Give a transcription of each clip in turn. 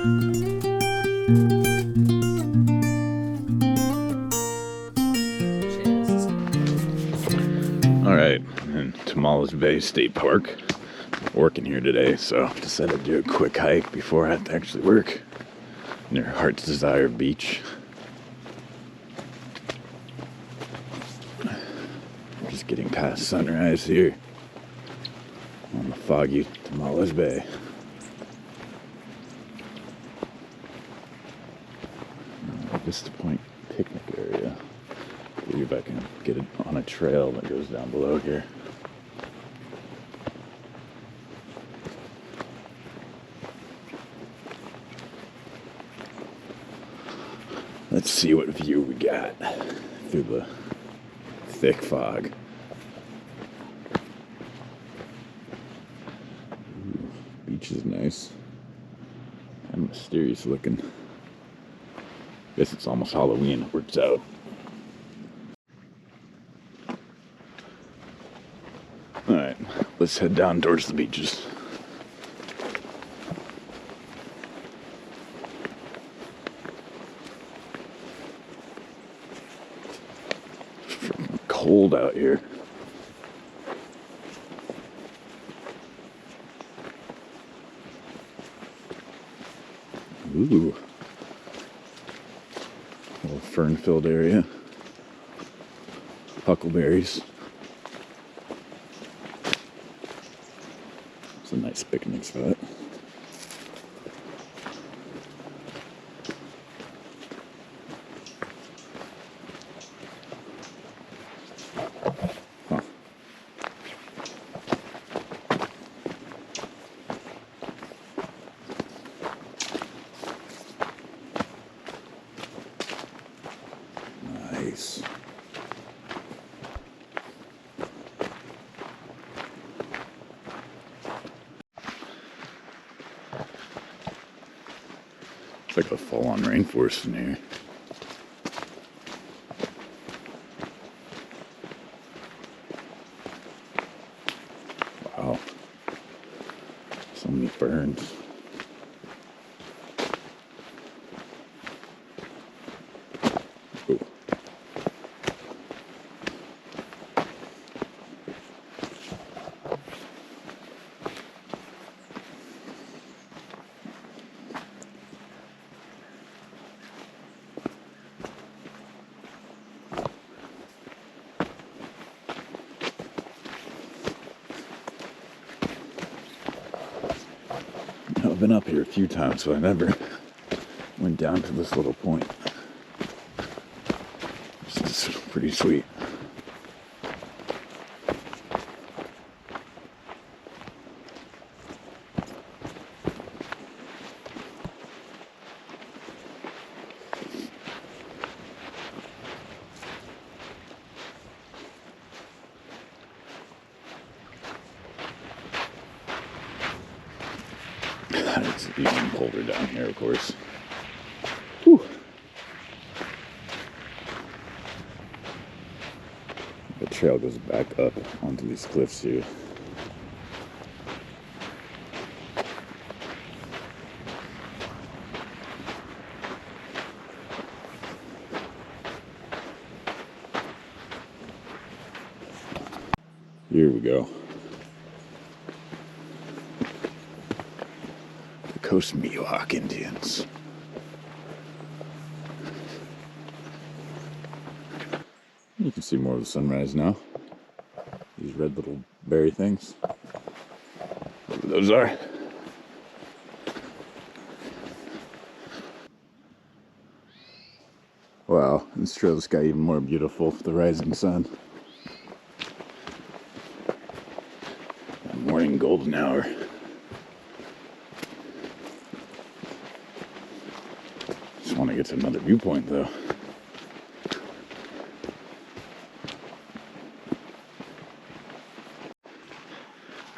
Alright, in Tomales Bay State Park. Working here today, so decided to do a quick hike before I have to actually work near Heart's Desire Beach. Just getting past sunrise here on the foggy Tomales Bay. Vista Point picnic area. I believe I can get it on a trail that goes down below here. Let's see what view we got through the thick fog. Ooh, beach is nice and mysterious looking. Guess it's almost Halloween. It works out. Alright, let's head down towards the beaches. Cold out here. Ooh. Little fern-filled area. Huckleberries. It's a nice picnic spot. Nice. It's like a full-on rainforest in here. Wow. So many ferns. Ooh. I've been up here a few times, but I never went down to this little point. It's just pretty sweet. It's even colder down here, of course. Whew. The trail goes back up onto these cliffs here. Here we go. Coast Miwok Indians. You can see more of the sunrise now. These red little berry things. Whatever those are. Wow, this trail's got even more beautiful with the rising sun. That morning golden hour. Just want to get to another viewpoint though.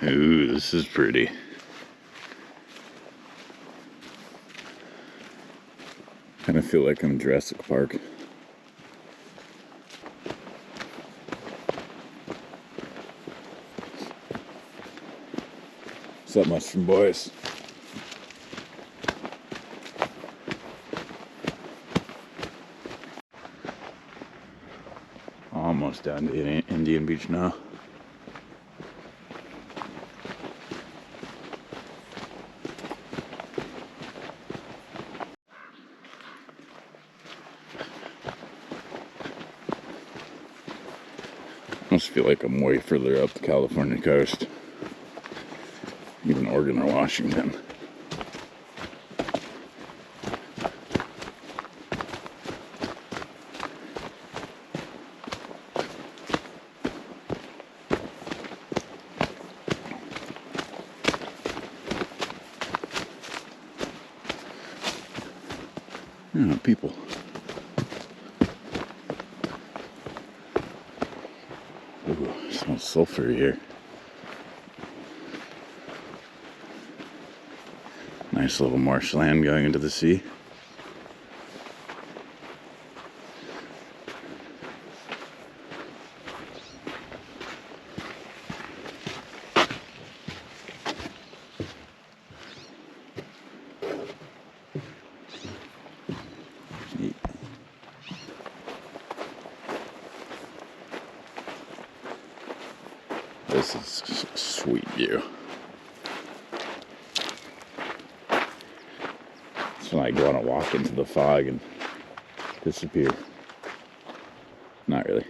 Ooh, this is pretty. Kind of feel like I'm in Jurassic Park. What's up, Mustard Boys? almost down to Indian Beach now. I must feel like I'm way further up the California coast, even Oregon or Washington. Yeah, people. Ooh, it smells sulfur here. Nice little marshland going into the sea. Neat. This is a sweet view. It's when I go on a walk into the fog and disappear. Not really.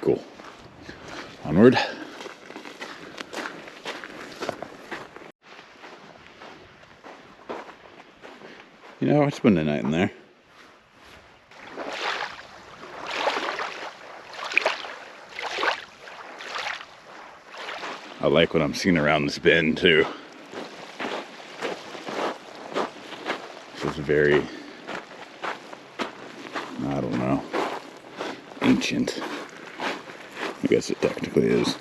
Cool. Onward. You know, I spend the night in there. I like what I'm seeing around this bend too. This is very, I don't know, ancient. I guess it technically is.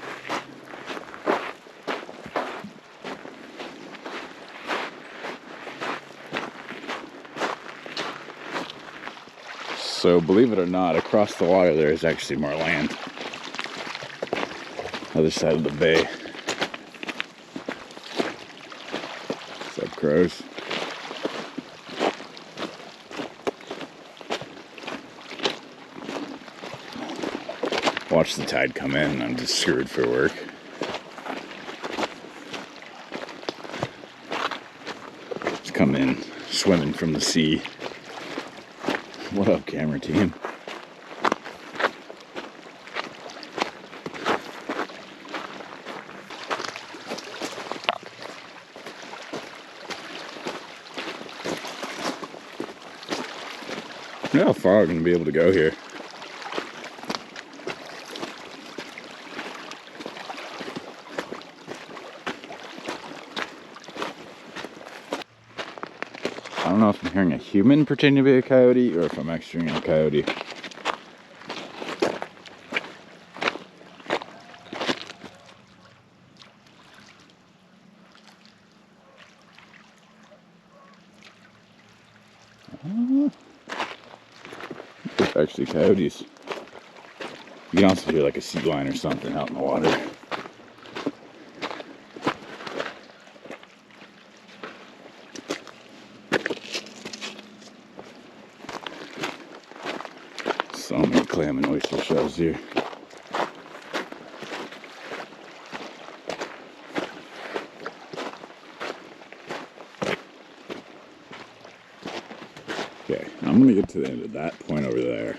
So believe it or not, across the water there is actually more land. Other side of the bay. What's up, crows? Watch the tide come in and I'm just screwed for work. Just come in swimming from the sea. What up, camera team? How far are we going to be able to go here? I don't know if I'm hearing a human pretending to be a coyote or if I'm actually hearing a coyote. It's actually coyotes. You can also hear like a sea lion or something out in the water. So many clam and oyster shells here. Okay, I'm gonna get to the end of that point over there,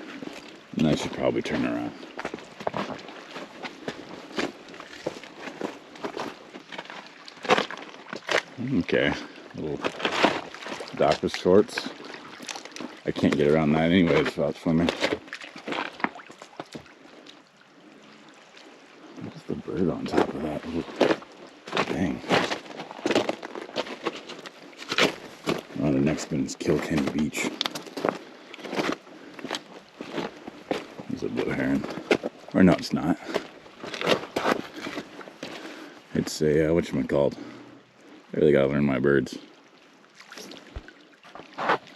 and I should probably turn around. Okay, little dock with shorts. I can't get around that anyways without swimming. What's the bird on top of that? Ooh, dang. Oh, the next one is Kilkenny Beach. There's a blue heron. Or no, it's not. It's a, whatchamacallit. I really gotta learn my birds.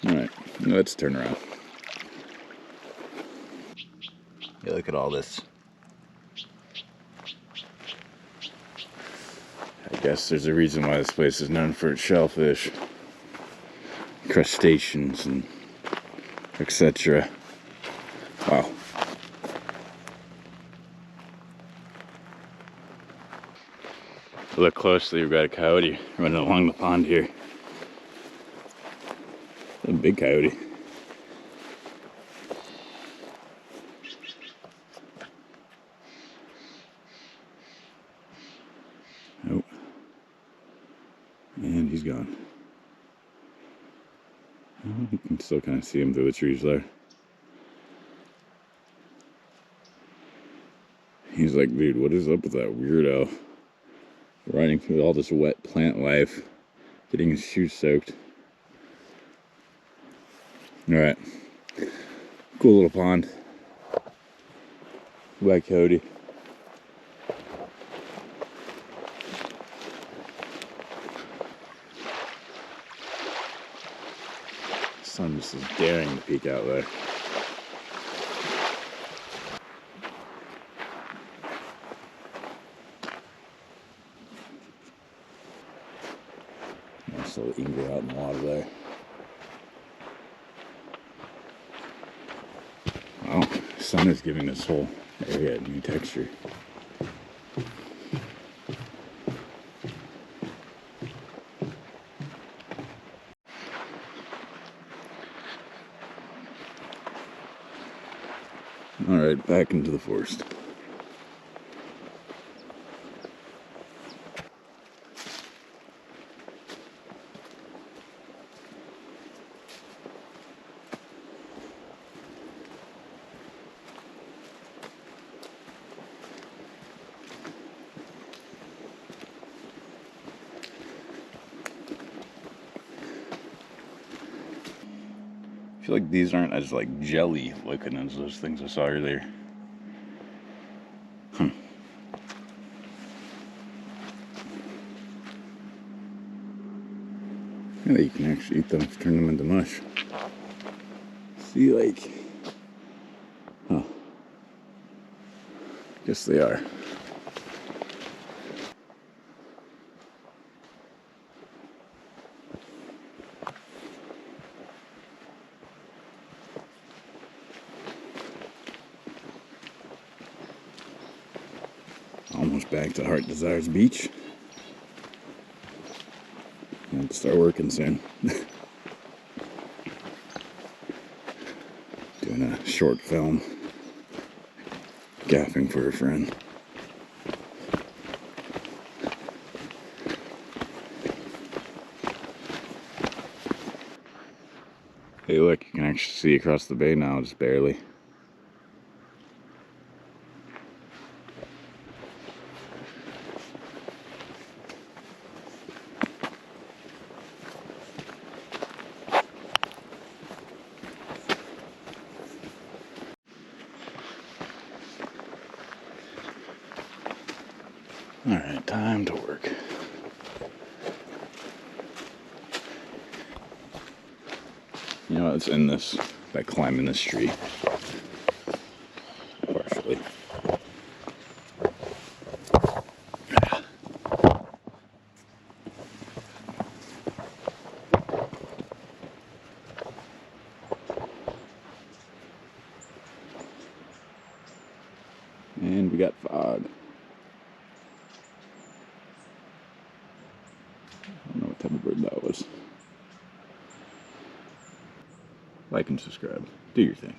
Alright, let's turn around. Yeah, look at all this. Heck Guess there's a reason why this place is known for its shellfish, crustaceans, and etc. Wow. Look closely, we've got a coyote running along the pond here. A big coyote. Oh. And he's gone. Oh, you can still kind of see him through the trees there. He's like, dude, what is up with that weirdo? Riding through all this wet plant life, getting his shoes soaked. Alright. Cool little pond. Black coyote. The sun just is daring to peek out there. Nice little eagle out in the water there. Wow, the sun is giving this whole area a new texture. Alright, back into the forest. I feel like these aren't as like jelly looking as those things I saw earlier. Yeah, you can actually eat them, turn them into mush. See, like, huh? Guess they are. Almost back to Heart Desires Beach. I have to start working soon. Doing a short film. Gaffing for a friend. Hey look, you can actually see across the bay now, just barely. Alright, time to work. You know what's in this by climbing this tree? Partially. And we got fog. I don't know what type of bird that was. Like and subscribe. Do your thing.